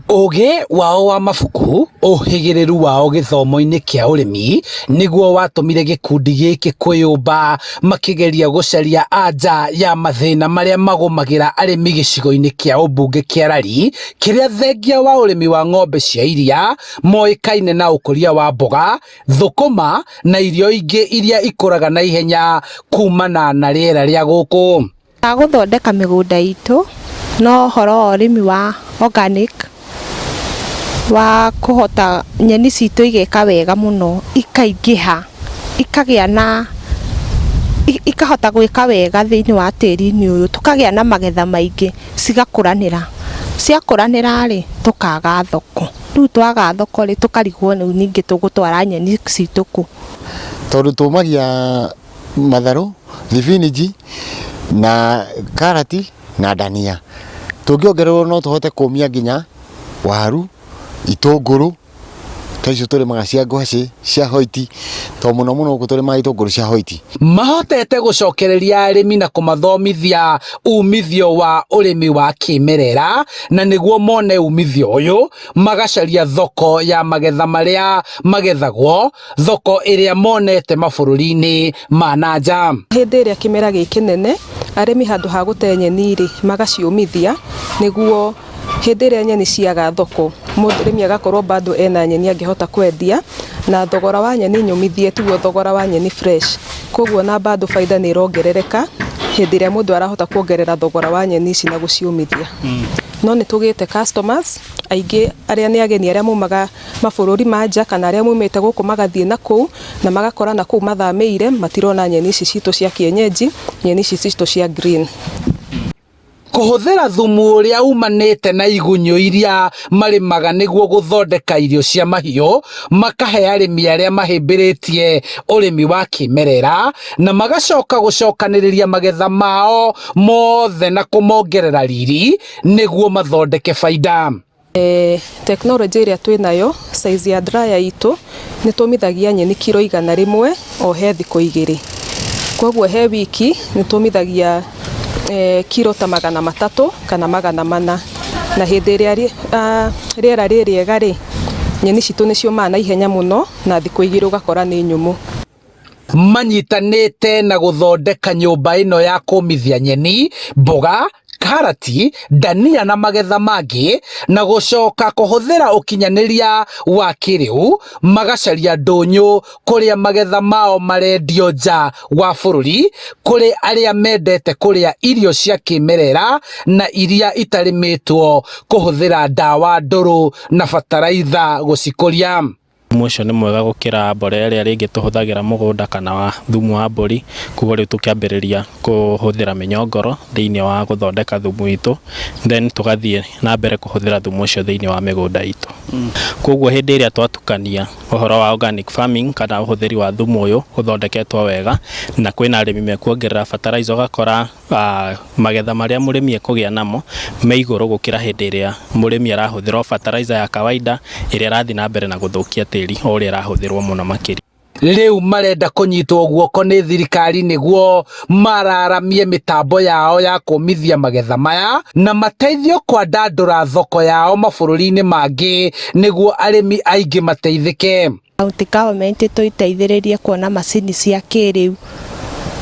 Ũgĩ wao wa mabuku, ũhĩgĩrĩru wao gĩthomo-inĩ kĩa ũrĩmi nĩguo watũmire gĩkundi gĩkĩ kwĩyũmba makĩgeria gũcaria anja ya mathĩna marĩa magũmagĩra arĩmi gĩcigo-inĩ kĩa ũmbunge kĩa Rari, kĩrĩa thengia wa ũrĩmi wa ng'ombe cia iria moĩkaine na ũkũria wa mboga, thũkũma na irio ingĩ iria ikũraga na ihenya kumana na rĩera rĩa gũkũ. Gũthondeka mĩgũnda itũ no ũhoro wa ũrĩmi wa organic wa kũhota nyeni citũ igeka wega mũno, ikaingĩha, ikagĩa na ikahota gwĩka wega thĩinĩ wa tĩri-inĩ ũyũ, tũkagĩa na magetha maingĩ, cigakũranĩra. Ciakũranĩra rĩ, tũkaga thoko. Rĩu twaga thoko rĩ, tũkarigwo ningĩ tũgũtwara nyeni citũ kũ. Tondũ tũmagia matharũ, thibinĩji na karati na dania. Tũngĩongererwo no tũhote kũmia nginya waru, itũngũrũ, ta icio tũrĩmaga cia ngwacĩ, cia white, to mũno mũno tũrĩmaga itũngũrũ cia white. Mahotete gũcokereria arĩmi na kũmathomithia umithio wa ũrĩmi wa kĩmerera, na nĩguo mone umithio ũyũ magacaria thoko ya magetha marĩa magethagwo, thoko ĩrĩa monete mabũrũri-inĩ ma nanja. Hĩndĩ ĩrĩa kĩmera gĩkĩ nene, arĩmi handũ ha gũte nyeni rĩ, magaciũmithia nĩguo hĩndĩ ĩrĩa nyeni ciaga thoko, mũrĩmi agakorwo bado ena nyeni angĩhota kwendia, na thogora wa nyeni nyũmithie tiguo thogora wa nyeni fresh. Koguo na bado baida nĩ ĩrongerereka hĩndĩ ĩrĩa mũndũ arahota kuongerera thogora wa nyeni ici na gũciũmithia. No nĩ tũgĩte customers aingĩ arĩa nĩ ageni arĩa maumaga mabũrũri ma nja kana arĩa maumĩte gũkũ magathiĩ na kũu na magakora na kũu mathamĩire matirona nyeni ici citũ cia kienyeji, nyeni ici citũ cia green. Kũhũthĩra thumu ũrĩa umanĩte na igunyũ iria marĩmaga nĩguo gũthondeka irio cia mahiũ, makahe arĩmi arĩa mahĩmbĩrĩtie ũrĩmi wa kĩmerera, na magacoka gũcokanĩrĩria magetha mao mothe na kũmongerera riri nĩguo mathondeke baida. Tekinoronjĩ ĩrĩa twĩnayo, size ya dryer itũ nĩ tũmithagia nyeni kiro 100 o he thikũ 2. Koguo he wiki nĩ tũmithagia kiro ta 300 kana 400, na hĩndĩ ĩrĩa rĩera rĩrĩega rĩ, nyeni citũ nĩ ciũmaga na ihenya mũno na thikũ 2 ũgakora nĩ nyũmũ. Manyitanĩte na gũthondeka nyũmba ĩno ya kũmithia nyeni, mboga, karati, dania na magetha mangĩ, na gũcoka kũhũthĩra ũkinyanĩria wa kĩrĩu, magacaria ndũnyũ kũrĩa magetha mao marendio nja wa bũrũri, kũrĩ arĩa mendete kũrĩa irio cia kĩmerera na iria itarĩmĩtwo kũhũthĩra ndawa ndũrũ na bataraitha gũcikũria. Thumu ũcio nĩ mwega gũkĩra mborera ĩrĩa rĩngĩ tũhũthagĩra mũgũnda kana wa thumu wa mbũri, koguo rĩu tũkĩambĩrĩria kũhũthĩra mĩnyongoro thĩinĩ wa gũthondeka thumu witũ, then tũgathiĩ na mbere kũhũthĩra thumu ũcio thĩinĩ wa mĩgũnda itũ. Koguo hĩndĩ ĩrĩa twatukania ũhoro wa organic farming kana ũhũthĩri wa thumu ũyũ ũthondeketwo wega, na kwĩna arĩmi mekuongerera fertilizer, ũgakora magetha marĩa mũrĩmi ekũgĩa namo me igũrũ gũkĩra hĩndĩ ĩrĩa mũrĩmi arahũthĩra fertilizer ya kawaida ĩrĩa ĩrathiĩ na mbere na gũthũkia tĩri o ũrĩa arahũthĩrwo mũno makĩria. Rĩu marenda kũnyitwo guoko nĩ thirikari nĩguo mararamie mĩtambo yao ya kũmithia magetha maya na mateithio kwandandũra thoko yao mabũrũri-inĩ mangĩ nĩguo arĩmi aingĩ mateithĩke. County government tũiteithĩrĩrie kuona macini cia kĩrĩu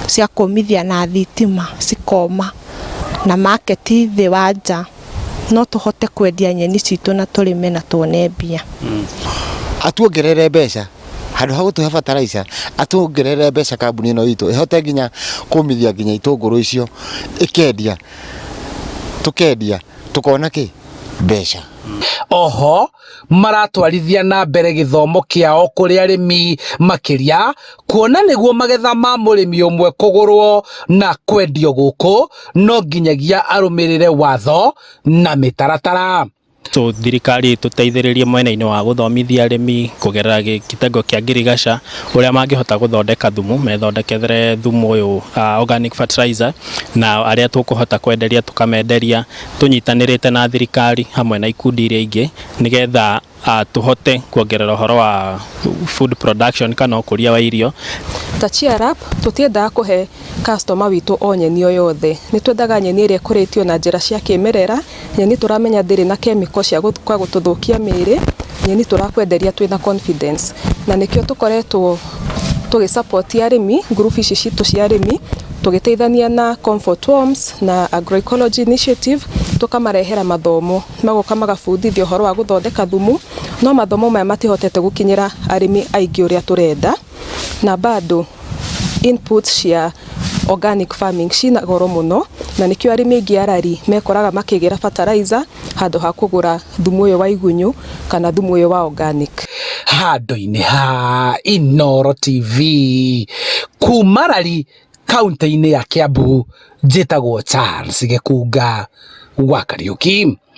cia kũmithia na thitima cikoma na market thĩ wa nja, no tũhote kwendia nyeni citũ na tũrĩme na tuone mbia. Atuongerere mbeca handũ ha gũtũhe fertilizer, atuongerere mbeca kambuni ĩno itũ ĩhote nginya kũmithia nginya itũngũrũ icio, ĩkendia, tũkendia tukona kĩ mbeca. Oho maratwarithia na mbere gĩthomo kĩao kũrĩ arĩmi makĩria, kuona nĩguo magetha ma mũrĩmi ũmwe kũgũrwo na kwendio gũkũ no nginyagia arũmĩrĩre watho na mĩtaratara. So thirikari tũteithĩrĩrie mwena-inĩ wa gũthomithia arĩmi kũgerera kĩtengo kĩa ngirigaca ũrĩa mangĩhota gũthondeka thumu, methondekere thumu ũyũ organic fertilizer, na arĩa tũkũhota kwenderia tũkamenderia, tũnyitanĩrĩte na thirikari hamwe na ikundi iria ingĩ nĩgetha tuhote kuongerera horo wa food production kana ukuria wa irio. Ta Cheer Up tutiendaga kuhe customer witu o nyeni o yothe, ni twendaga nyeni iria ikuritio na njira cia kimerera, nyeni turamenya ndiri na chemical cia kwa gututhukia miri, nyeni turakwenderia twina confidence, na nikio tukoretwo tugisupport arimi group ici citu cia arimi tugiteithania na Comfort Worms na Agroecology Initiative, tukamarehera mathomo magoka magabundithio horo wa guthondeka thumu, no mathomo maya matihotete gukinyira arimi aingi uria turenda, na bado inputs cia organic farming cina goro muno, na nikio arimi aingi arari mekoraga makigira fertilizer handu ha kugura thumu uyu wa igunyu kana thumu uyu wa organic. Handu-ini ha Inooro TV kumarari kaunti-ini ya Kiambu, njitagwo Charles Gekunga wa Kariuki.